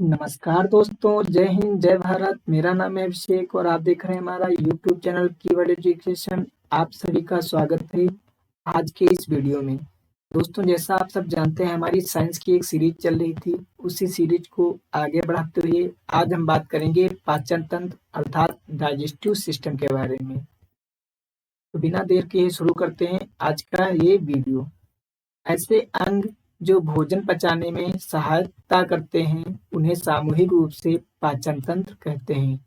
नमस्कार दोस्तों, जय हिंद, जय भारत। मेरा नाम है अभिषेक और आप देख रहे हैं हमारा यूट्यूब चैनल कीवर्ड एजुकेशन। आप सभी का स्वागत है आज के इस वीडियो में। दोस्तों, जैसा आप सब जानते हैं, हमारी साइंस की एक सीरीज चल रही थी। उसी सीरीज को आगे बढ़ाते हुए आज हम बात करेंगे पाचन तंत्र अर्थात डाइजेस्टिव सिस्टम के बारे में। तो बिना देर के शुरू करते हैं आज का ये वीडियो। ऐसे अंग जो भोजन पचाने में सहायता करते हैं उन्हें सामूहिक रूप से पाचन तंत्र कहते हैं।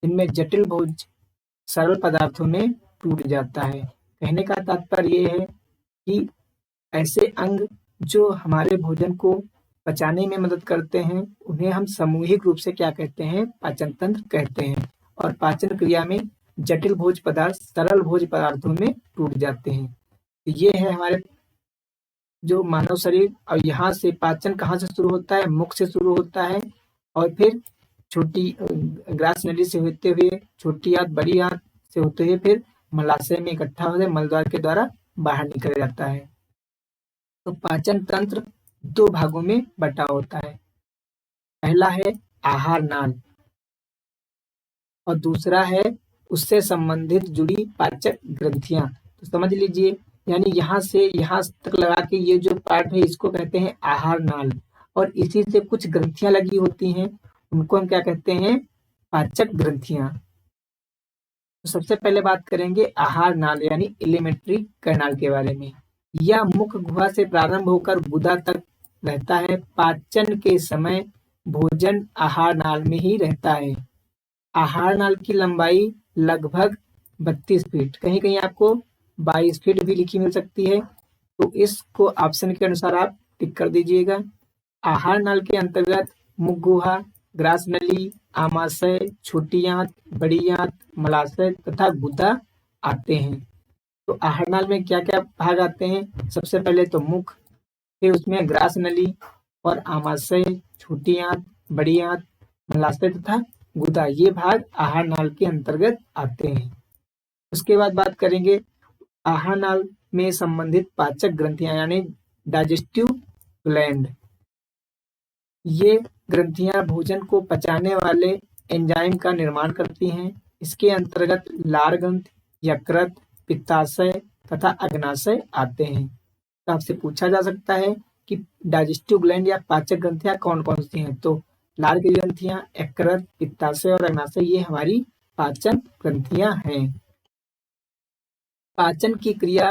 इनमें जटिल भोज सरल पदार्थों में टूट जाता है। कहने का तात्पर्य ये है कि ऐसे अंग जो हमारे भोजन को पचाने में मदद करते हैं उन्हें हम सामूहिक रूप से क्या कहते हैं? पाचन तंत्र कहते हैं। और पाचन क्रिया में जटिल भोज पदार्थ सरल भोज पदार्थों में टूट जाते हैं। ये है हमारे जो मानव शरीर। और यहाँ से पाचन कहाँ से शुरू होता है? मुख से शुरू होता है और फिर छोटी ग्रास नली से होते हुए छोटी आंत बड़ी आंत से होते हुए फिर मलाशय में इकट्ठा होकर मलद्वार के द्वारा बाहर निकल जाता है। तो पाचन तंत्र दो भागों में बटा होता है। पहला है आहार नाल और दूसरा है उससे संबंधित जुड़ी पाचक ग्रंथियां। तो समझ लीजिए, यानी यहाँ से यहाँ तक लगा के ये जो पार्ट है इसको कहते हैं आहार नाल और इसी से कुछ ग्रंथियां लगी होती हैं, उनको हम क्या कहते हैं? पाचक ग्रंथियां। तो सबसे पहले बात करेंगे आहार नाल यानी एलिमेंट्री कैनाल के बारे में। यह मुख गुहा से प्रारंभ होकर गुदा तक रहता है। पाचन के समय भोजन आहार नाल में ही रहता है। आहार नाल की लंबाई लगभग 32 फीट, कहीं कहीं आपको 22 फीट भी लिखी मिल सकती है। तो इसको ऑप्शन के अनुसार आप टिक कर दीजिएगा। आहार नाल के अंतर्गत मुख गुहा, ग्रास नली, आमाशय, छोटी आंत, बड़ी आंत, मलाशय तथा गुदा आते हैं। तो आहार नाल में क्या क्या भाग आते हैं? सबसे पहले तो मुख, फिर उसमें ग्रास नली और आमाशय, छोटी आंत, बड़ी आंत, मलाशय तथा गुदा, ये भाग आहार नाल के अंतर्गत आते हैं। उसके बाद बात करेंगे आहार नाल में संबंधित पाचक ग्रंथियां यानी डाइजेस्टिव ग्लैंड। ये ग्रंथियां भोजन को पचाने वाले एंजाइम का निर्माण करती हैं। इसके अंतर्गत लार ग्रंथि, यकृत, पित्ताशय तथा अग्नाशय आते हैं। तो आपसे पूछा जा सकता है कि डाइजेस्टिव ग्लैंड या पाचक ग्रंथियां कौन कौन सी हैं? तो लार की ग्रंथियां, यकृत, पित्ताशय और अग्नाशय ये हमारी पाचन ग्रंथियां हैं। पाचन की क्रिया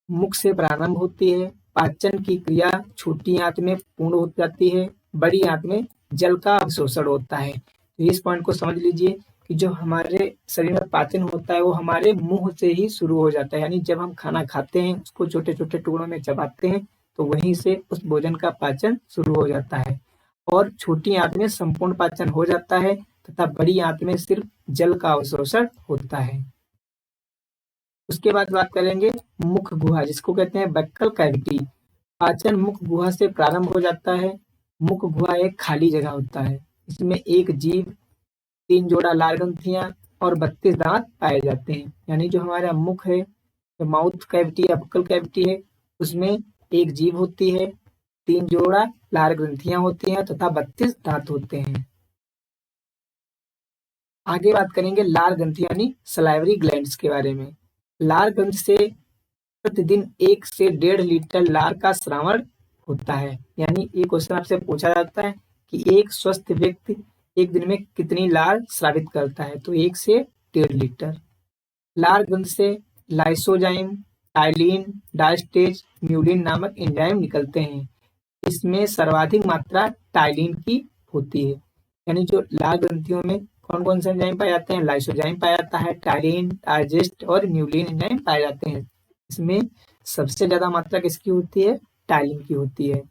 मुख से प्रारंभ होती है। पाचन की क्रिया छोटी आंत में पूर्ण हो जाती है, बड़ी आंत में जल का अवशोषण होता है। तो इस पॉइंट को समझ लीजिए कि जो हमारे शरीर में पाचन होता है वो हमारे मुंह से ही शुरू हो जाता है। यानी जब हम खाना खाते हैं उसको छोटे छोटे टुकड़ों में चबाते हैं तो वहीं से उस भोजन का पाचन शुरू हो जाता है और छोटी आंत में संपूर्ण पाचन हो जाता है तथा बड़ी आंत में सिर्फ जल का अवशोषण होता है। उसके बाद बात करेंगे मुख गुहा, जिसको कहते हैं बक्कल कैविटी। पाचन मुख गुहा से प्रारंभ हो जाता है। मुख गुहा एक खाली जगह होता है। इसमें एक जीभ, 3 जोड़ा लार ग्रंथियां और 32 दांत पाए जाते हैं। यानी जो हमारा मुख है, जो माउथ कैविटी या बक्कल कैविटी है, उसमें एक जीभ होती है, 3 जोड़ा लार ग्रंथियां होती हैं तथा 32 दांत होते हैं। आगे बात करेंगे लार ग्रंथि यानी सलाइवरी ग्लैंड्स के बारे में। लार ग्रंथि से प्रतिदिन 1 से 1.5 लीटर लार का स्रावण होता है। यानी एक क्वेश्चन आपसे पूछा जाता है कि एक स्वस्थ व्यक्ति एक दिन में कितनी लार स्रावित करता है? तो 1 से 1.5 लीटर। लार ग्रंथि से लाइसोजाइम, टाइलिन, डायस्टेज, म्यूलिन नामक एंजाइम निकलते हैं। इसमें सर्वाधिक मात्रा टाइलिन की होती है। यानी जो लार ग्रंथियों में कौन कौन से एंजाइम पाए जाते हैं? लाइसोजाइम पाया जाता है, टाइलिन, डाइजेस्ट और म्यूलिन एंजाइम पाए जाते हैं। इसमें सबसे ज्यादा मात्रा किसकी होती है? टाइलिन की होती है।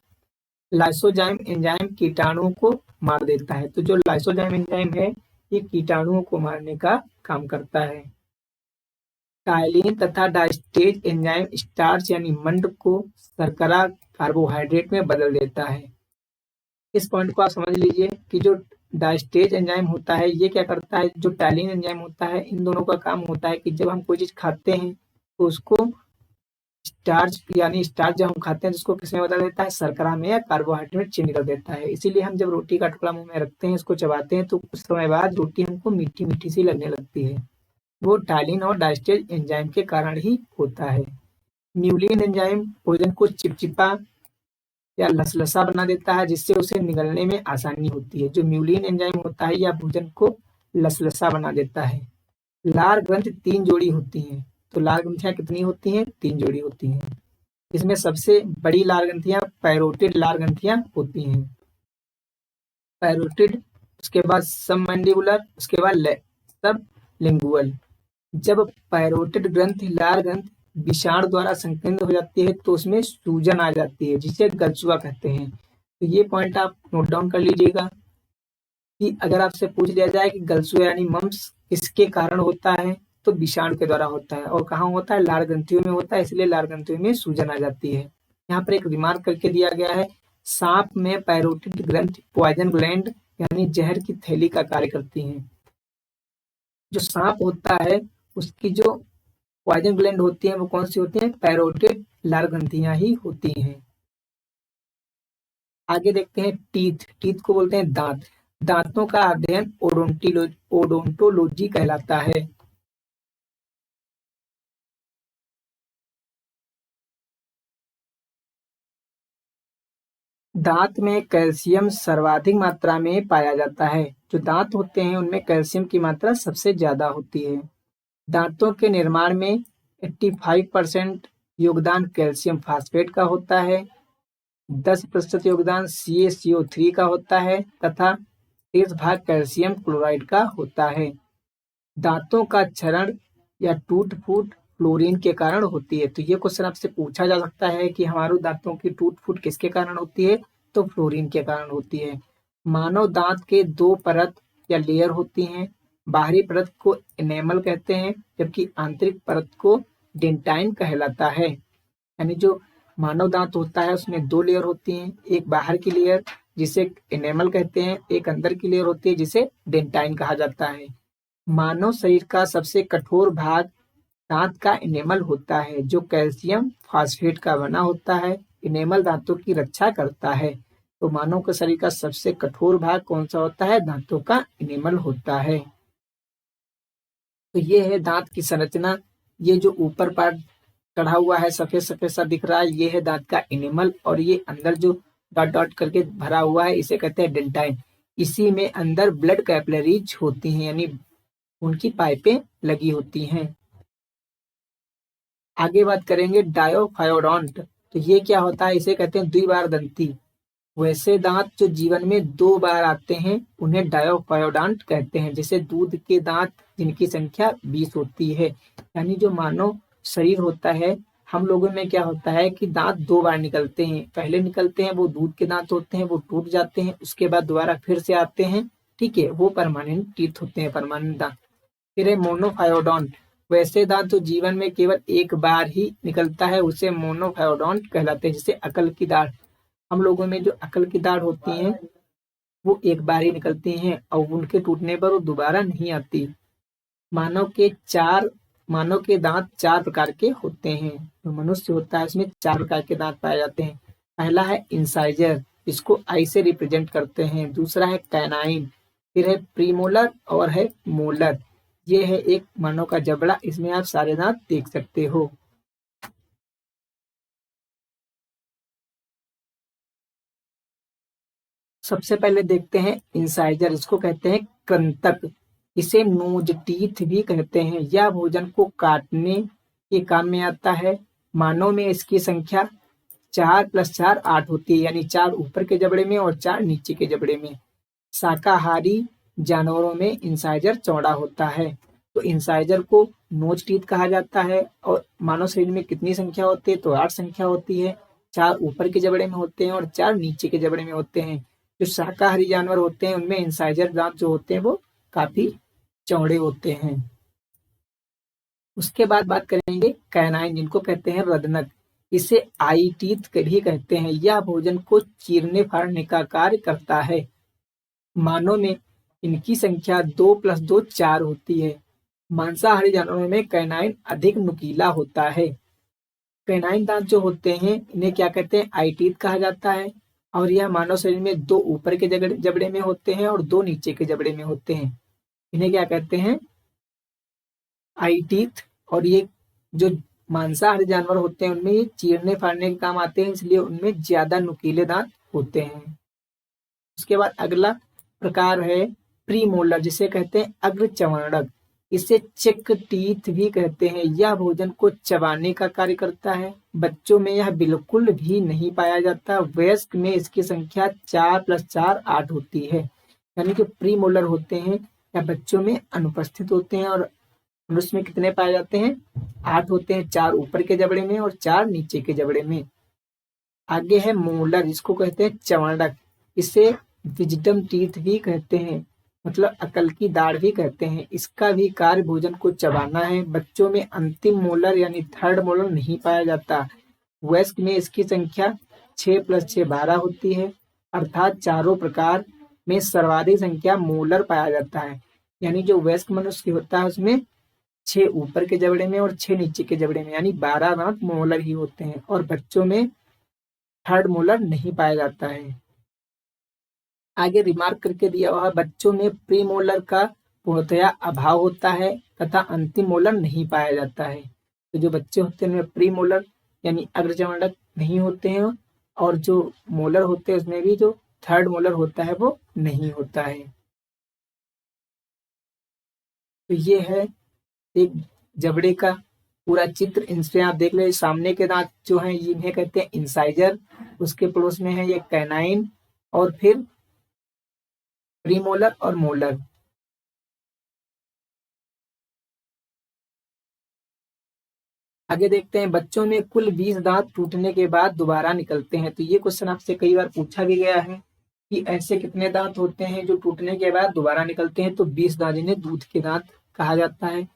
लाइसोजाइम एंजाइम कीटाणुओं को मार देता है। तो जो लाइसोजाइम एंजाइम है ये कीटाणुओं को मारने का काम करता है। टाइलिन तथा डायस्टेज एंजाइम स्टार्च यानी मंड को शर्करा कार्बोहाइड्रेट में बदल देता है। इस पॉइंट को आप समझ लीजिए कि जो डायस्टेज एंजाइम होता है ये क्या करता है? जो टाइलिन एंजाइम होता है, इन दोनों का काम होता है कि जब हम कोई चीज खाते हैं तो उसको स्टार्च यानी स्टार्च जब हम खाते हैं तो उसको किसमें बदल देता है, शर्करा में या कार्बोहाइड्रेट में चेंज कर देता है। इसीलिए हम जब रोटी का टुकड़ा मुंह में रखते हैं, इसको चबाते हैं, तो कुछ समय बाद रोटी हमको मीठी मीठी सी लगने लगती है। वो टालिन और डाइस्टेज एंजाइम के कारण ही होता है। म्यूलिन एंजाइम भोजन को चिपचिपा या लसलसा बना देता है, जिससे उसे निगलने में आसानी होती है। जो म्यूलिन एंजाइम होता है यह भोजन को लसलसा बना देता है। लार ग्रंथि 3 जोड़ी होती हैं। तो लार ग्रंथियां कितनी होती हैं? 3 जोड़ी होती हैं। इसमें सबसे बड़ी लार ग्रंथियां पैरोटिड लार ग्रंथियां होती हैं। पैरोटिड, उसके बाद सबमैंडिबुलर, उसके बाद सबलिंगुअल। जब पैरोटिड ग्रंथि लार ग्रंथि विषाणु द्वारा संकीर्ण हो जाती है तो उसमें सूजन आ जाती है, जिसे गलसुआ कहते हैं। तो ये पॉइंट आप नोट डाउन कर लीजिएगा कि अगर आपसे पूछ लिया जाए कि गलसुआ यानी मम्स किसके कारण होता है, तो विषाणु के द्वारा होता है। और कहाँ होता है? लार ग्रंथियों में होता है, इसलिए लार ग्रंथियों में सूजन आ जाती है। यहाँ पर एक रिमार्क करके दिया गया है, सांप में पैरोटिड ग्रंथि पॉइजन ग्लैंड यानी जहर की थैली का कार्य करती है। जो सांप होता है उसकी जो पॉइजन ग्लैंड होती है वो कौन सी होती है? पैरोटिड लार ग्रंथियां ही होती हैं। आगे देखते हैं टीथ। टीथ को बोलते हैं दांत। दांतों का अध्ययन ओडोंटोलॉजी कहलाता है। दांत में कैल्शियम सर्वाधिक मात्रा में पाया जाता है। जो दांत होते हैं उनमें कैल्शियम की मात्रा सबसे ज्यादा होती है। दांतों के निर्माण में 85% योगदान कैल्शियम फास्फेट का होता है, 10% योगदान CaCO3 का होता है तथा 30 भाग कैल्शियम क्लोराइड का होता है। दांतों का क्षरण या टूट फूट फ्लोरीन के कारण होती है। तो ये क्वेश्चन आपसे पूछा जा सकता है कि हमारे दांतों की टूट फूट किसके कारण होती है? तो फ्लोरीन के कारण होती है। मानव दांत के 2 परत या लेयर होती हैं। बाहरी परत को एनेमल कहते हैं, जबकि आंतरिक परत को डेंटाइन कहलाता है। यानी जो मानव दांत होता है उसमें 2 लेयर होती हैं, एक बाहर की लेयर जिसे एनेमल कहते हैं, एक अंदर की लेयर होती है जिसे डेंटाइन कहा जाता है। मानव शरीर का सबसे कठोर भाग दांत का इनेमल होता है, जो कैल्शियम फास्फेट का बना होता है। इनेमल दांतों की रक्षा करता है। तो मानव के शरीर का सबसे कठोर भाग कौन सा होता है? दांतों का इनेमल होता है। तो ये है दांत की संरचना। ये जो ऊपर पार्ट चढ़ा हुआ है सफेद सफेद सा दिख रहा है, ये है दांत का इनेमल। और ये अंदर जो डॉट डॉट करके भरा हुआ है इसे कहते हैं डेंटाइन। इसी में अंदर ब्लड कैपिलरीज होती हैं, यानी उनकी पाइपें लगी होती हैं। आगे बात करेंगे डायोफायोडोंट। तो ये क्या होता है? इसे कहते हैं द्विबार दंती। वैसे दांत जो जीवन में 2 बार आते हैं उन्हें डायोफायोडोंट कहते हैं। जैसे दूध के दांत जिनकी संख्या 20 होती है। यानी जो मानव शरीर होता है, हम लोगों में क्या होता है कि दांत 2 बार निकलते हैं। पहले निकलते हैं वो दूध के दांत होते हैं, वो टूट जाते हैं, उसके बाद दोबारा फिर से आते हैं। ठीक है, वो परमानेंट टीथ होते हैं, परमानेंट दांत। फिर है मोनोफायोडोंट। वैसे दांत जो जीवन में केवल 1 बार ही निकलता है उसे मोनोफायोडोंट कहलाते हैं। जैसे अकल की दाढ़, हम लोगों में जो अकल की दाढ़ होती है वो 1 बार ही निकलती हैं और उनके टूटने पर वो दोबारा नहीं आती। मानव के दांत 4 प्रकार के होते हैं। जो मनुष्य होता है उसमें 4 प्रकार के दांत पाए जाते हैं। पहला है इंसाइजर, इसको आई से रिप्रेजेंट करते हैं। दूसरा है कैनाइन, फिर है प्रीमोलर और है मोलर। ये है एक मानव का जबड़ा, इसमें आप सारे दांत देख सकते हो। सबसे पहले देखते हैं इंसाइजर, इसको कहते हैं कृंतक। इसे नोज टीथ भी कहते हैं। यह भोजन को काटने के काम में आता है। मानव में इसकी संख्या 4 + 4 8 होती है, यानी 4 ऊपर के जबड़े में और 4 नीचे के जबड़े में। शाकाहारी जानवरों में इंसाइजर चौड़ा होता है। तो इंसाइजर को नोज टीथ कहा जाता है। और मानव शरीर में कितनी संख्या होती है? तो 8 संख्या होती है। 4 ऊपर के जबड़े में होते हैं और 4 नीचे के जबड़े में होते हैं। जो शाकाहारी जानवर होते हैं उनमें इंसाइजर दांत जो होते हैं वो काफी चौड़े होते हैं। उसके बाद बात करेंगे कैनाइन, जिनको कहते हैं रदनक। इसे आई टीथ भी कहते हैं। यह भोजन को चीरने फाड़ने का कार्य करता है। मानव में इनकी संख्या 2 + 2 4 होती है। मांसाहारी जानवरों में कैनाइन अधिक नुकीला होता है। पेनाइन दांत जो होते हैं इन्हें क्या कहते हैं, आई टीथ कहा जाता है। और यह मानव शरीर में 2 ऊपर के जबड़े में होते हैं और 2 नीचे के जबड़े में होते हैं। इन्हें क्या कहते हैं, आई टीथ। और ये जो मांसाहारी जानवर होते हैं उनमें ये चीरने फाड़ने के काम आते हैं, इसलिए उनमें ज्यादा नुकीले दांत होते हैं। उसके बाद अगला प्रकार है प्रीमोलर, जिसे कहते हैं अग्र चर्वणक। इसे चेक टीथ भी कहते हैं। यह भोजन को चबाने का कार्य करता है। बच्चों में यह बिल्कुल भी नहीं पाया जाता। वयस्क में इसकी संख्या 4 + 4 8 होती है। यानी कि प्रीमोलर होते हैं या बच्चों में अनुपस्थित होते हैं। और मनुष्य में कितने पाए जाते हैं, 8 होते हैं, 4 ऊपर के जबड़े में और 4 नीचे के जबड़े में। आगे है मोलर, जिसको कहते हैं चर्वणक। इसे विजडम टीथ भी कहते हैं, मतलब अकल की दाढ़ भी कहते हैं। इसका भी कार्य भोजन को चबाना है। बच्चों में अंतिम मोलर यानी थर्ड मोलर नहीं पाया जाता। वयस्क में इसकी संख्या 6 + 6 12 होती है। अर्थात चारों प्रकार में सर्वाधिक संख्या मोलर पाया जाता है। यानी जो वयस्क मनुष्य होता है उसमें 6 ऊपर के जबड़े में और 6 नीचे के जबड़े में, यानी 12 दांत मोलर ही होते हैं। और बच्चों में थर्ड मोलर नहीं पाया जाता है। आगे रिमार्क करके दिया हुआ, बच्चों में प्रीमोलर का पूर्णतया अभाव होता है तथा अंतिम मोलर नहीं पाया जाता है। तो जो बच्चे होते हैं उनमें प्रीमोलर यानी अग्रचर्वणक नहीं होते हैं, और जो मोलर होते हैं उसमें भी जो थर्ड मोलर होता है वो नहीं होता है। तो ये है एक जबड़े का पूरा चित्र। इनसे आप देख ले, सामने के दांत जो हैं इन्हें कहते हैं इंसाइजर, उसके पड़ोस में है ये कैनाइन, और फिर प्रीमोलर और मोलर। आगे देखते हैं, बच्चों में कुल 20 दांत टूटने के बाद दोबारा निकलते हैं। तो ये क्वेश्चन आपसे कई बार पूछा भी गया है कि ऐसे कितने दांत होते हैं जो टूटने के बाद दोबारा निकलते हैं। तो 20 दांत, जिन्हें दूध के दांत कहा जाता है।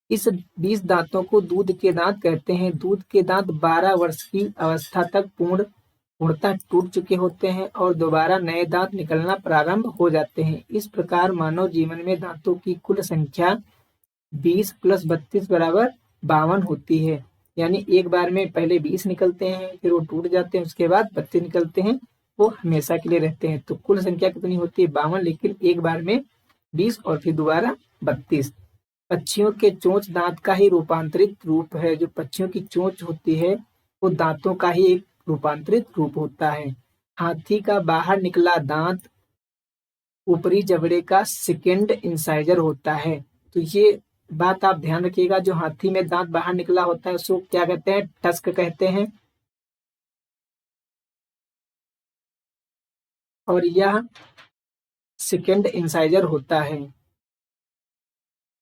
इस 20 दांतों को दूध के दांत कहते हैं। दूध के दांत 12 वर्ष की अवस्था तक पूर्णतः टूट चुके होते हैं और दोबारा नए दांत निकलना प्रारंभ हो जाते हैं। इस प्रकार मानव जीवन में दांतों की कुल संख्या 20 + 32 = 52 होती है। यानी एक बार में पहले 20 निकलते हैं, फिर वो टूट जाते हैं, उसके बाद 32 निकलते हैं, वो हमेशा के लिए रहते हैं। तो कुल संख्या कितनी होती है, 52, लेकिन एक बार में 20 और फिर दोबारा 32। पक्षियों के चोंच दांत का ही रूपांतरित रूप है। जो पक्षियों की चोंच होती है वो दांतों का ही एक रूपांतरित रूप होता है। हाथी का बाहर निकला दांत ऊपरी जबड़े का सेकेंड इंसाइजर होता है। तो ये बात आप ध्यान रखिएगा, जो हाथी में दांत बाहर निकला होता है उसको क्या कहते हैं, टस्क कहते हैं। और यह सेकेंड इंसाइजर होता है।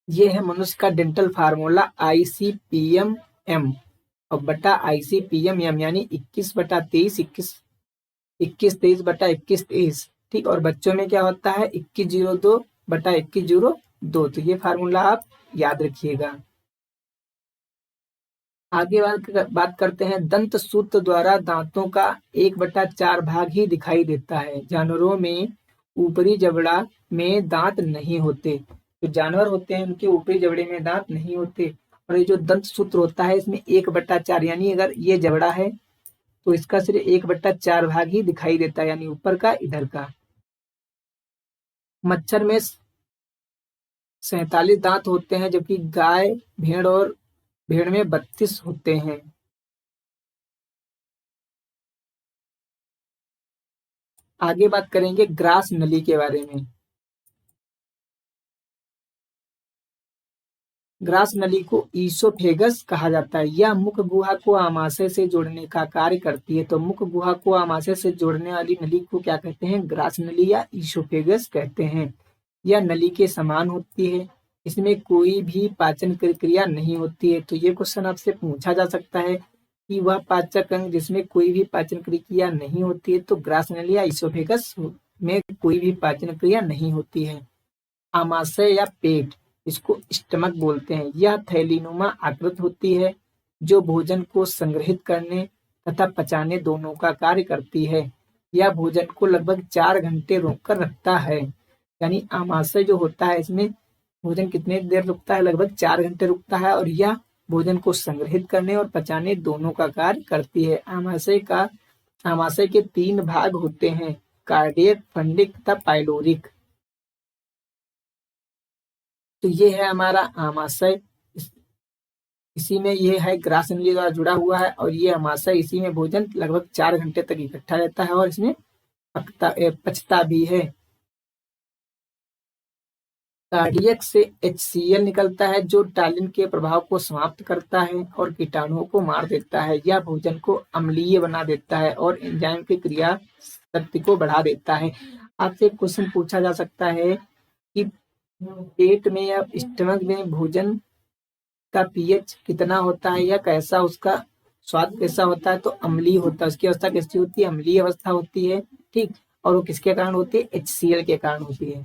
ये है मनुष्य का डेंटल फार्मूला ICPM-M और बटा ICPM-M, यानी 21/23, 21/23 ठीक। और बच्चों में क्या होता है, 2102/2102। तो ये फार्मूला आप याद रखिएगा। आगे बात करते हैं, दंत सूत्र द्वारा दांतों का 1/4 भाग ही दिखाई देता है। जानवरों में ऊपरी जबड़ा में दांत नहीं होते। जो जानवर होते हैं उनके ऊपरी जबड़े में दांत नहीं होते। और ये जो दंत सूत्र होता है इसमें 1/4, यानी अगर ये जबड़ा है तो इसका सिर्फ 1/4 भाग ही दिखाई देता है, यानी ऊपर का, इधर का। मच्छर में 47 दांत होते हैं, जबकि गाय, भेड़ में 32 होते हैं। आगे बात करेंगे ग्रास नली के बारे में। ग्रास नली को ईसोफेगस कहा जाता है। यह मुख्य गुहा को आमाशय से जोड़ने का कार्य करती है। तो मुख्य गुहा को आमाशय से जोड़ने वाली नली को क्या कहते हैं, ग्रास नली या ईसोफेगस कहते हैं। यह नली के समान होती है। इसमें कोई भी पाचन प्रक्रिया नहीं होती है। तो ये क्वेश्चन आपसे पूछा जा सकता है कि वह पाचक अंग जिसमें कोई भी पाचन क्रिया नहीं होती है। तो ग्रास नली या ईसोफेगस में कोई भी पाचन क्रिया नहीं होती है। आमाशय या पेट, इसको स्टमक बोलते हैं। यह थैलीनुमा आकृत होती है जो भोजन को संग्रहित करने तथा पचाने दोनों का कार्य करती है। यह भोजन को लगभग 4 घंटे रोककर रखता है। यानी आमाशय जो होता है इसमें भोजन कितने देर रुकता है, लगभग 4 घंटे रुकता है। और यह भोजन को संग्रहित करने और पचाने दोनों का कार्य करती है। आमाशय के 3 भाग होते हैं, कार्डियक, फंडिक तथा पाइलोरिक। तो ये है हमारा आमाशय, इसी में ये है ग्रास नली द्वारा जुड़ा हुआ है और ये आमाशय, इसी में भोजन लगभग 4 घंटे तक इकट्ठा रहता है और इसमें पचता भी है। कार्डियक से HCl निकलता है जो टालिन के प्रभाव को समाप्त करता है और कीटाणुओं को मार देता है। यह भोजन को अम्लीय बना देता है और एंजाइम की क्रिया शक्ति को बढ़ा देता है। आपसे एक क्वेश्चन पूछा जा सकता है कि पेट में या स्टमक में भोजन का पीएच कितना होता है या कैसा, उसका स्वाद कैसा होता है? तो अम्लीय होता है। उसकी अवस्था कैसी होती है? अम्लीय अवस्था होती है, ठीक। और वो किसके कारण होती है? HCl के कारण होती है।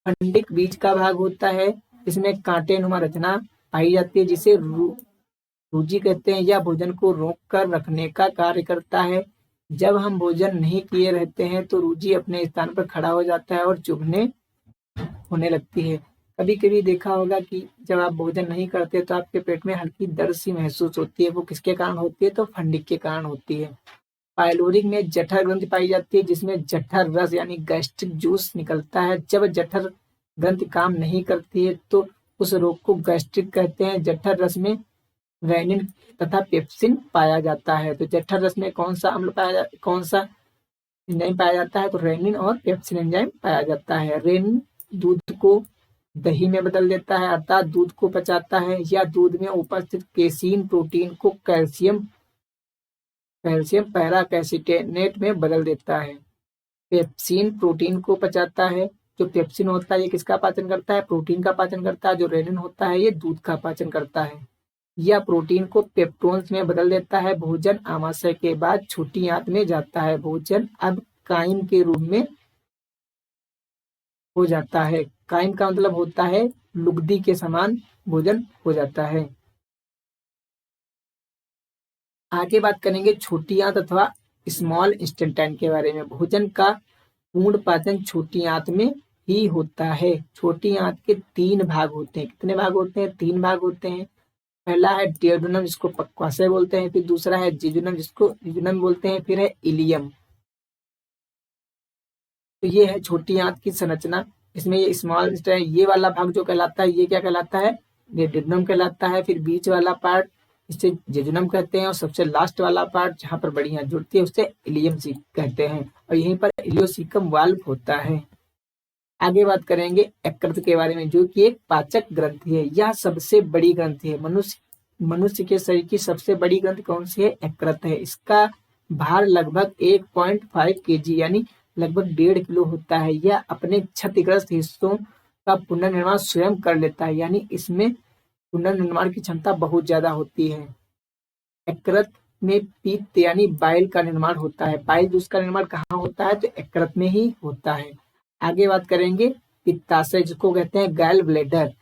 फंडिक बीज का भाग होता है, इसमें कांटेनुमा रचना पाई जाती है जिसे रूजी कहते हैं। यह भोजन को रोक कर रखने का कार्य करता है। जब हम भोजन नहीं किए रहते हैं तो रूजी अपने स्थान पर खड़ा हो जाता है और चुभने होने लगती है। कभी कभी देखा होगा कि जब आप भोजन नहीं करते तो आपके पेट में हल्की दर्द सी महसूस होती है, वो किसके कारण होती है? तो फंडिक के कारण होती है। पाइलोरिक में जठर ग्रंथि पाई जाती है जिसमें जठर रस यानी गैस्ट्रिक जूस निकलता है। जब जठर ग्रंथि काम नहीं करती है तो उस रोग को गैस्ट्रिक कहते हैं। जठर रस में रेनिन तथा पेप्सिन पाया जाता है। तो जठर रस में कौन सा एंजाइम पाया जाता है? तो रेनिन और पेप्सिन एंजाइम पाया जाता है। रेनिन दूध को दही में बदल देता है, अर्थात दूध को पचाता है, या दूध में उपस्थित केसीन प्रोटीन को कैल्शियम पैराकेसिटेनेट में बदल देता है। पेप्सिन प्रोटीन को पचाता है। जो पेप्सिन होता है ये किसका पाचन करता है? प्रोटीन का पाचन करता है। जो रेनिन होता है ये दूध का पाचन करता है। यह प्रोटीन को पेप्टोन्स में बदल देता है। भोजन आमाशय के बाद छोटी आंत में जाता है। भोजन अब काइम के रूप में हो जाता है। काइम का मतलब होता है लुगदी के समान भोजन हो जाता है। आगे बात करेंगे छोटी आंत अथवा स्मॉल इंटेस्टाइन के बारे में। भोजन का पूर्ण पाचन छोटी आंत में ही होता है। छोटी आंत के 3 भाग होते हैं। कितने भाग होते हैं? 3 भाग होते हैं। पहला है डियोडनम जिसको पक्वाशय बोलते हैं, फिर दूसरा है जिजुनम जिसको जिजुनम बोलते हैं, फिर है इलियम। तो ये है छोटी आंत की संरचना। इसमें ये स्मॉल इंटेस्टाइन, ये वाला भाग जो कहलाता है ये क्या कहलाता है? ये डियोडनम कहलाता है। फिर बीच वाला पार्ट इसे जेजुनम कहते हैं और सबसे लास्ट वाला पार्ट जहां पर बड़ियां जुड़ती है उसे इलियम कहते हैं और यहीं पर इलियोसिकम वाल्व होता है। आगे बात करेंगे यकृत के बारे में जो कि एक पाचक ग्रंथि है। यह सबसे बड़ी ग्रंथि है। मनुष्य के शरीर की सबसे बड़ी ग्रंथि कौन सी है? यकृत है। इसका भार लगभग 1.5 kg यानी लगभग 1.5 किलो होता है। यह अपने क्षतिग्रस्त हिस्सों का पुनर्निर्माण स्वयं कर लेता है, यानी इसमें पुनर्निर्माण की क्षमता बहुत ज्यादा होती है। यकृत में पित्त यानी बाइल का निर्माण होता है। बाइल जूस का निर्माण कहाँ होता है? तो यकृत में ही होता है। आगे बात करेंगे पित्ताशय जिसको कहते हैं गैल ब्लैडर।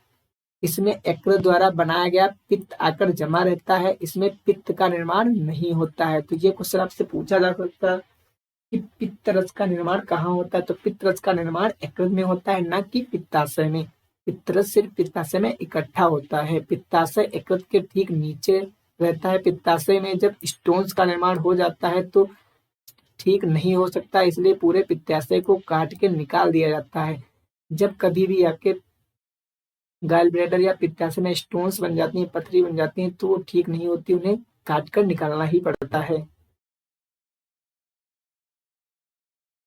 इसमें यकृत द्वारा बनाया गया पित्त आकर जमा रहता है। इसमें पित्त का निर्माण नहीं होता है। तो ये क्वेश्चन आपसे पूछा जा सकता है कि पित्त रस का निर्माण कहाँ होता है? तो पित्त रस का निर्माण यकृत में होता है, न कि पित्ताशय में। पित्त रस सिर्फ पित्ताशय में इकट्ठा होता है। पित्ताशय यकृत के ठीक नीचे रहता है। पित्ताशय में जब स्टोन्स का निर्माण हो जाता है तो ठीक नहीं हो सकता, इसलिए पूरे पित्ताशय को काट के निकाल दिया जाता है। जब कभी भी आपके गॉल ब्लैडर या पित्ताशय में स्टोन्स बन जाती हैं, पथरी बन जाती हैं, तो वो ठीक नहीं होती, उन्हें काट कर निकालना ही पड़ता है।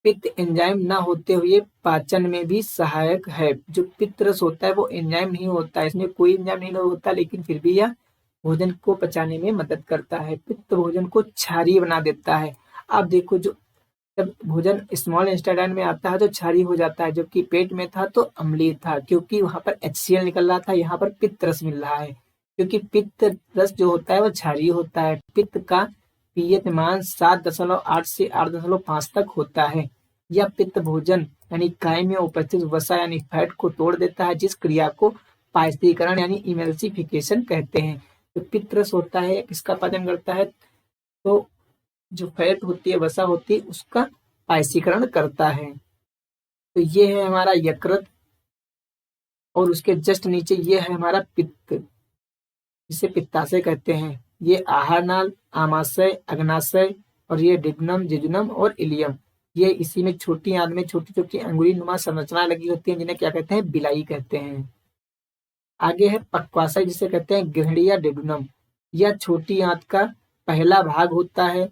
पित्त एंजाइम न होते हुए पाचन में भी सहायक है। जो पित्त रस होता है वो एंजाइम नहीं होता है, इसमें कोई एंजाइम नहीं होता, लेकिन फिर भी यह भोजन को पचाने में मदद करता है। पित्त भोजन को क्षारीय बना देता है। आप देखो, जब भोजन स्मॉल इंटेस्टाइन में आता है तो क्षारीय हो जाता है, जबकि पेट में था तो अम्लीय था, क्योंकि वहां पर HCl निकल रहा था, यहाँ पर पित्त रस मिल रहा है। क्योंकि पित्त रस जो होता है वो क्षारीय होता है। पित्त का पीएच मान 7.8 से 8.5 तक होता है। यह पित्त भोजन यानी कायम में उपस्थित वसा यानी फैट को तोड़ देता है, जिस क्रिया को पाचकीकरण यानी इमल्सिफिकेशन कहते हैं। तो पित्त रस होता है किसका पाचन करता है? तो जो फैट होती है, वसा होती है, उसका पाचकीकरण करता है। तो ये है हमारा यकृत और उसके जस्ट नीचे ये है हमारा पित्त। जिसे पित्ताशय कहते हैं। ये आहार नाल, आमाशय, अग्नाशय और ये डिग्नम, जेजुनम और इलियम, ये इसी में छोटी आंत में छोटी छोटी अंगुली नुमा संरचना लगी होती है, जिन्हें क्या कहते हैं, बिलाई कहते हैं। आगे है पक्वाशय, जिसे कहते हैं ग्रहणी या डेडुनम। यह छोटी आंत का पहला भाग होता है।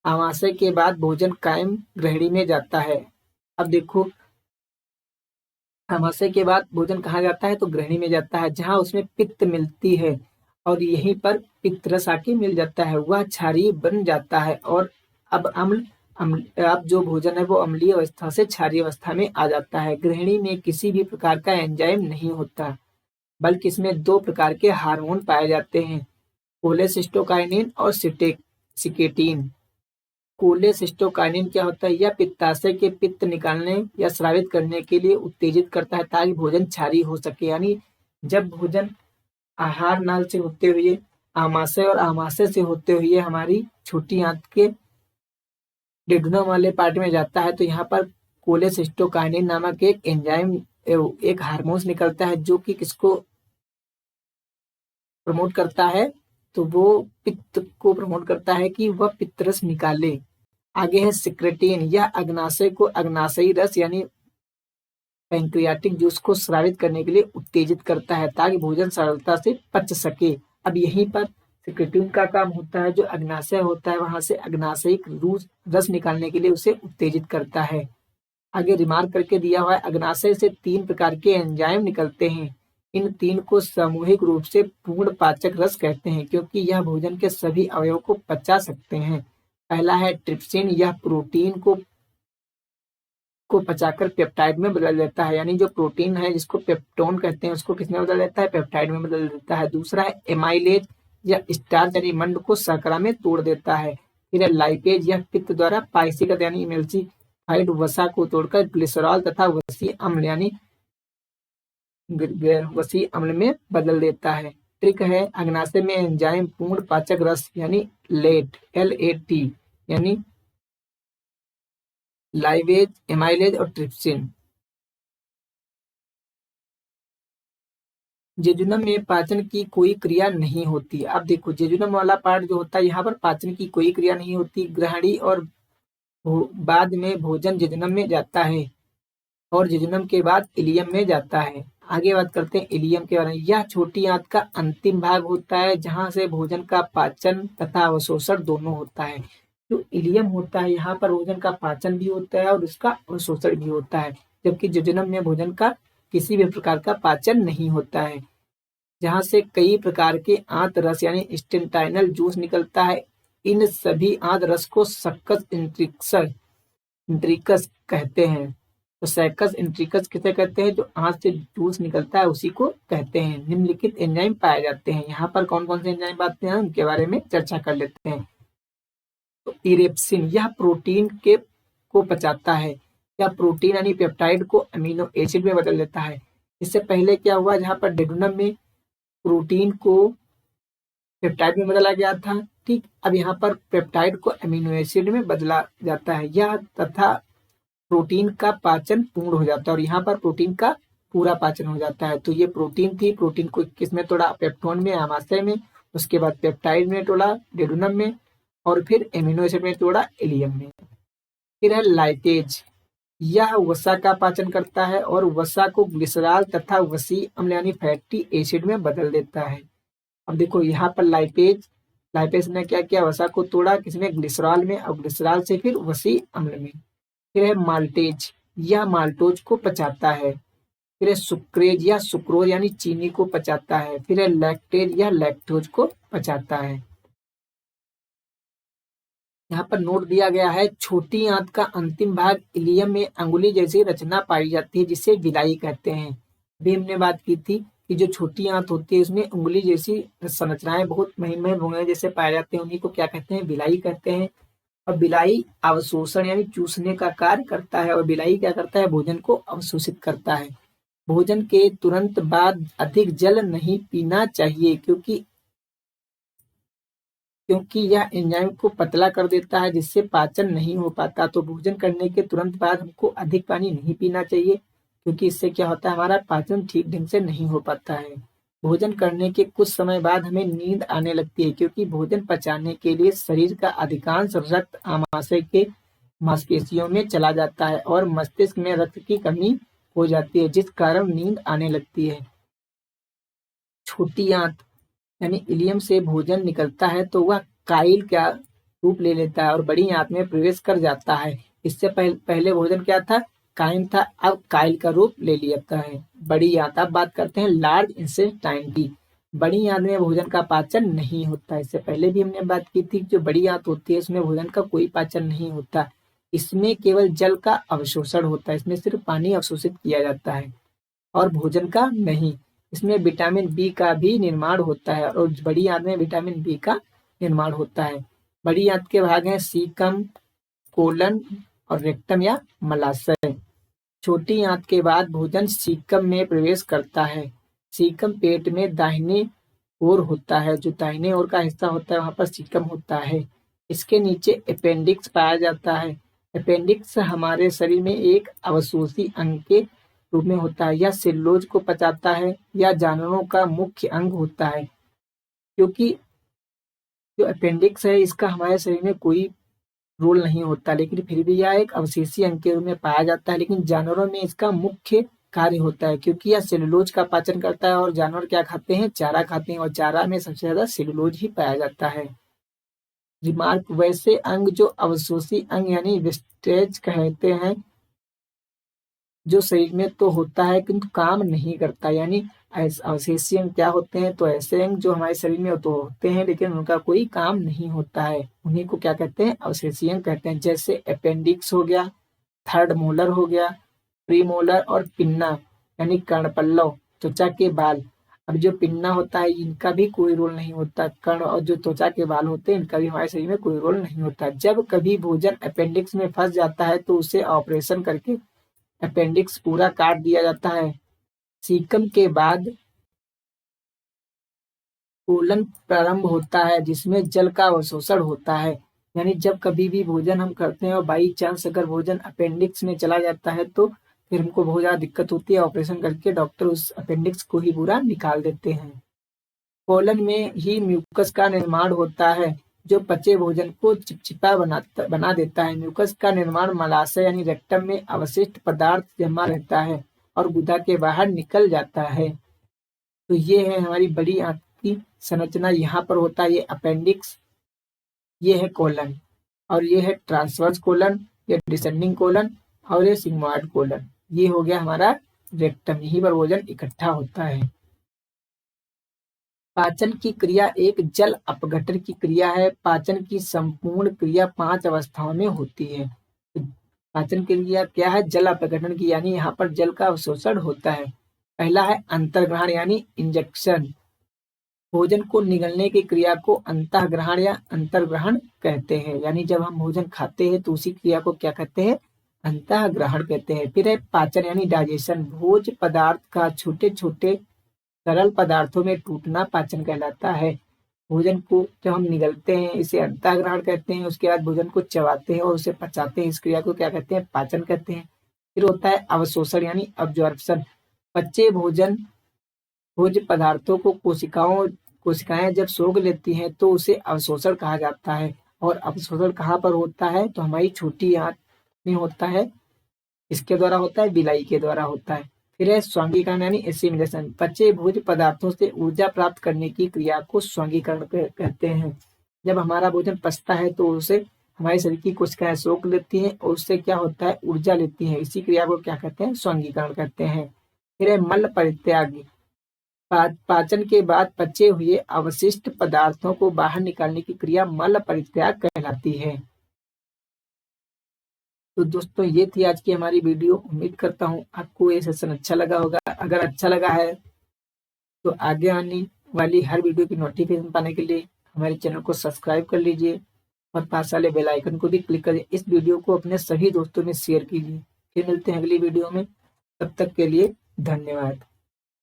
आमाशय के बाद भोजन कायम ग्रहणी में जाता है। अब देखो, आमाशय के बाद भोजन कहाँ जाता है, तो ग्रहणी में जाता है, जहाँ उसमें पित्त मिलती है और यहीं पर पित्त रस आके मिल जाता है, वह क्षारीय बन जाता है और अब अब जो भोजन है वो अम्लीय अवस्था से क्षारीय अवस्था में आ जाता है। ग्रहणी में किसी भी प्रकार का एंजाइम नहीं होता, बल्कि इसमें दो प्रकार के हार्मोन पाए जाते हैं, कोलेसिस्टोकाइनिन और सिकेटीन। कोलेसिस्टोकाइनिन क्या होता है, यह पित्ताशय के पित्त निकालने या स्रावित करने के लिए उत्तेजित करता है, ताकि भोजन क्षारीय हो सके। यानी जब भोजन आहार नाल से होते हुए आमाशय और आमाशय से होते हुए हमारी छोटी आंत के डेडुनम वाले पार्ट में जाता है, तो यहाँ पर कोलेसिस्टोकाइनिन नामक एक एंजाइम, एक हार्मोन निकलता है, जो कि किसको प्रमोट करता है, तो वो पित्त को प्रमोट करता है कि वह पित्त रस निकाले। आगे है सिक्रेटिन, यह अग्नाशय को अग्नाशयी रस यानी पैंक्रियाटिक जूस को स्रावित करने के लिए उत्तेजित करता है, ताकि भोजन सरलता से पच सके। अब यहीं पर सिक्रेटिन का काम होता है, जो अग्नाशय होता है वहां से अग्नाशयिक रस निकालने के लिए उसे उत्तेजित करता है। आगे रिमार्क करके दिया हुआ है, अग्नाशय से 3 प्रकार के एंजाइम निकलते हैं। इन 3 को सामूहिक रूप से पूर्ण पाचक रस कहते हैं, क्योंकि यह भोजन के सभी अवयवों को पचा सकते हैं। पहला है ट्रिप्सिन, यह प्रोटीन को पचाकर पेप्टाइड में बदल देता है, यानी जो प्रोटीन है जिसको पेप्टोन कहते हैं, उसको किसमें बदल देता है, पेप्टाइड में बदल देता है। दूसरा है एमाइलेज, यह स्टार्च यानी मंड को शर्करा में तोड़ देता है। फिर है लाइपेज, यह पित्त द्वारा पाइसीगत यानी इमल्सिफाइड वसा को तोड़कर ग्लिसरॉल तथा वसी अम्ल यानी वसी अम्ल में बदल देता है। ट्रिक है, अग्नाशय में एंजाइम पूर्ण पाचक रस यानी लेट LAT यानी लाइवेज, एमाइलेज और ट्रिप्सिन। जेजुनम में पाचन की कोई क्रिया नहीं होती। अब देखो, जेजुनम वाला पार्ट जो होता है, यहाँ पर पाचन की कोई क्रिया नहीं होती। ग्रहणी और बाद में भोजन जेजुनम में जाता है और जेजुनम के बाद इलियम में जाता है। आगे बात करते हैं इलियम के बारे में। यह छोटी आंत का अंतिम भाग होता है, जहां से भोजन का पाचन तथा अवशोषण दोनों होता है। जो इलियम होता है, यहाँ पर भोजन का पाचन भी होता है और उसका अवशोषण भी होता है, जबकि जेजुनम में भोजन का किसी भी प्रकार का पाचन नहीं होता है, जहां से कई प्रकार के आंत रस यानी इंटेस्टाइनल जूस निकलता है। इन सभी आंत रस को सक्कस इंट्रिकस कहते हैं। तो सैकस इंट्रिकस किसे कहते हैं, जो आंत से जूस निकलता है उसी को कहते हैं। निम्नलिखित एंजाइम पाए जाते हैं। यहाँ पर कौन कौन से एंजाइम पाते हैं, उनके बारे में चर्चा कर लेते हैं। तो इरेप्सिन, यह प्रोटीन को पचाता है, या प्रोटीन यानी पेप्टाइड को अमीनो एसिड में बदल देता है। इससे पहले क्या हुआ, जहाँ पर डेडुनम में प्रोटीन को पेप्टाइड में बदला गया था, ठीक, अब यहाँ पर पेप्टाइड को अमीनो एसिड में बदला जाता है, यह तथा प्रोटीन का पाचन पूर्ण हो जाता है, और यहाँ पर प्रोटीन का पूरा पाचन हो जाता है। तो ये प्रोटीन थी, प्रोटीन को किसमें तोड़ा, पेप्टोन में, आमाशय में, उसके बाद पेप्टाइड में तोड़ा डेडुनम में, और फिर एमिनो एसिड में तोड़ा इलियम में। फिर है लाइपेज, यह वसा का पाचन करता है और वसा को ग्लिसरॉल तथा वसी अम्ल यानी फैटी एसिड में बदल देता है। अब देखो, यहाँ पर लाइपेज ने क्या किया, वसा को तोड़ा किसमें, ग्लिसरॉल में, और ग्लिसरॉल से फिर वसी अम्ल में। फिर है माल्टेज, यह माल्टोज को पचाता है। फिर है सुक्रेज, यह सुक्रोज यानी चीनी को पचाता है। फिर है लैक्टेज, यह लैक्टोज को पचाता है। यहाँ पर नोट दिया गया है, छोटी आंत का अंतिम भाग इलियम में अंगुली जैसी रचना पाई जाती है, जिसे विलाई कहते हैं। अभी हमने बात की थी कि जो छोटी आंत होती है उसमें उंगली जैसी संरचनाएं बहुत महीन महीन भुंगे जैसे पाए जाते हैं, उन्हीं को क्या कहते हैं, विलाई कहते हैं। और बिलाई अवशोषण यानी चूसने का कार्य करता है, और बिलाई क्या करता है, भोजन को अवशोषित करता है। भोजन के तुरंत बाद अधिक जल नहीं पीना चाहिए, क्योंकि यह एंजाइम को पतला कर देता है, जिससे पाचन नहीं हो पाता। तो भोजन करने के तुरंत बाद हमको अधिक पानी नहीं पीना चाहिए, क्योंकि इससे क्या होता है, हमारा पाचन ठीक ढंग से नहीं हो पाता है। भोजन करने के कुछ समय बाद हमें नींद आने लगती है, क्योंकि भोजन पचाने के लिए शरीर का अधिकांश रक्त आमाशय के मांसपेशियों में चला जाता है और मस्तिष्क में रक्त की कमी हो जाती है, जिस कारण नींद आने लगती है। छोटी आंत यानी इलियम से भोजन निकलता है तो वह काइल का रूप ले लेता है और बड़ी आंत में प्रवेश कर जाता है। इससे पहले भोजन क्या था? काइम था, अब काइल का रूप ले लेता है। बड़ी आंत। अब बात करते हैं लार्ज इंटेस्टाइन की। बड़ी आंत में भोजन का पाचन नहीं होता। इससे पहले भी हमने बात की थी, जो बड़ी आंत होती है उसमें भोजन का कोई पाचन नहीं होता। इसमें केवल जल का अवशोषण होता है, इसमें सिर्फ पानी अवशोषित किया जाता है और भोजन का नहीं। इसमें विटामिन बी का भी निर्माण होता है और बड़ी आंत में विटामिन बी का निर्माण होता है। बड़ी आंत के भाग हैं सीकम, कोलन और रेक्टम या मलाशय। छोटी आंत के बाद भोजन सीकम में प्रवेश करता है। सीकम पेट में दाहिने ओर होता है, जो दाहिने ओर का हिस्सा होता है वहां पर सीकम होता है। इसके नीचे अपेंडिक्स पाया जाता है। अपेंडिक्स हमारे शरीर में एक अवशोषी अंग के रूप में होता है। यह सेलुलोज को पचाता है या जानवरों का मुख्य अंग होता है, क्योंकि जो अपेंडिक्स है इसका हमारे शरीर में कोई रोल नहीं होता, लेकिन फिर भी यह एक अवशेषी अंग के रूप में पाया जाता है। लेकिन जानवरों में इसका मुख्य कार्य होता है, क्योंकि यह सेलुलोज का पाचन करता है और जानवर क्या खाते हैं? चारा खाते हैं और चारा में सबसे ज्यादा सेलुलोज ही पाया जाता है। रिमार्क, वैसे अंग जो अवशोषी अंग यानी वेस्टेज कहते हैं, जो शरीर में तो होता है किंतु काम नहीं करता। यानी अवशेषी अंग क्या होते हैं? तो ऐसे अंग जो हमारे शरीर में तो होते हैं लेकिन उनका कोई काम नहीं होता है, उन्हीं को क्या कहते हैं? अवशेषी अंग कहते हैं। जैसे अपेंडिक्स हो गया, थर्ड मोलर हो गया, प्रीमोलर और पिन्ना यानी कर्णपल्लव, त्वचा के बाल। अब जो पिन्ना होता है इनका भी कोई रोल नहीं होता। कर्ण और जो त्वचा के बाल होते हैं इनका भी हमारे शरीर में कोई रोल नहीं होता। जब कभी भोजन अपेंडिक्स में फंस जाता है तो उसे ऑपरेशन करके अपेंडिक्स पूरा काट दिया जाता है। सीकम के बाद कोलन प्रारंभ होता है, जिसमें जल का अवशोषण होता है। यानी जब कभी भी भोजन हम करते हैं और बाई चांस अगर भोजन अपेंडिक्स में चला जाता है तो फिर हमको बहुत ज्यादा दिक्कत होती है। ऑपरेशन करके डॉक्टर उस अपेंडिक्स को ही पूरा निकाल देते हैं। कोलन में ही म्यूकस का निर्माण होता है, जो पचे भोजन को चिपचिपा बना देता है। म्यूकस का निर्माण मलाशय यानी रेक्टम में अवशिष्ट पदार्थ जमा रहता है और गुदा के बाहर निकल जाता है। तो ये है हमारी बड़ी आंत की संरचना। यहाँ पर होता है ये अपेंडिक्स, ये है कोलन और ये है ट्रांसवर्स कोलन, ये डिसेंडिंग कोलन और ये सिग्मोइड कोलन। ये हो गया हमारा रेक्टम, यहीं पर भोजन इकट्ठा होता है। पाचन की क्रिया एक जल अपघटन की क्रिया है। पाचन की संपूर्ण क्रिया 5 अवस्थाओं में होती है। पाचन की क्रिया क्या है? जल अपघटन की, यानी यहाँ पर जल का अवशोषण होता है। पहला है अंतर्ग्रहण यानी इंजेक्शन। भोजन को निगलने की क्रिया को अंतःग्रहण या अंतर्ग्रहण कहते हैं। यानी जब हम भोजन खाते हैं तो उसी क्रिया को क्या कहते हैं? अंतःग्रहण कहते हैं। फिर है पाचन यानी डाइजेशन। भोज पदार्थ का छोटे छोटे तरल पदार्थों में टूटना पाचन कहलाता है। भोजन को जब हम निगलते हैं इसे अंतःग्रहण कहते हैं। उसके बाद भोजन को चबाते हैं और उसे पचाते हैं, इस क्रिया को क्या कहते हैं? पाचन कहते हैं। फिर होता है अवशोषण यानी अब्जॉर्प्शन। पचे भोज पदार्थों को कोशिकाएं जब सोख लेती हैं तो उसे अवशोषण कहा जाता है। और अवशोषण कहाँ पर होता है? तो हमारी छोटी आंत में होता है। इसके द्वारा होता है, बिलाई के द्वारा होता है। फिर है स्वांगीकरण यानी एसिमिलेशन। पचे भोज पदार्थों से ऊर्जा प्राप्त करने की क्रिया को स्वांगीकरण कहते हैं। जब हमारा भोजन पचता है तो उसे हमारे शरीर की कोशिकाएं सोख लेती हैं और उससे क्या होता है? ऊर्जा लेती हैं। इसी क्रिया को क्या कहते हैं? स्वांगीकरण कहते हैं। फिर है मल परित्याग। पाचन के बाद पचे हुए अवशिष्ट पदार्थों को बाहर निकालने की क्रिया मल परित्याग कहलाती है। तो दोस्तों ये थी आज की हमारी वीडियो। उम्मीद करता हूँ आपको ये सेशन अच्छा लगा होगा। अगर अच्छा लगा है तो आगे आने वाली हर वीडियो की नोटिफिकेशन पाने के लिए हमारे चैनल को सब्सक्राइब कर लीजिए और पास वाले बेल आइकन को भी क्लिक करिए। इस वीडियो को अपने सभी दोस्तों में शेयर कीजिए। फिर मिलते हैं अगली वीडियो में, तब तक के लिए धन्यवाद।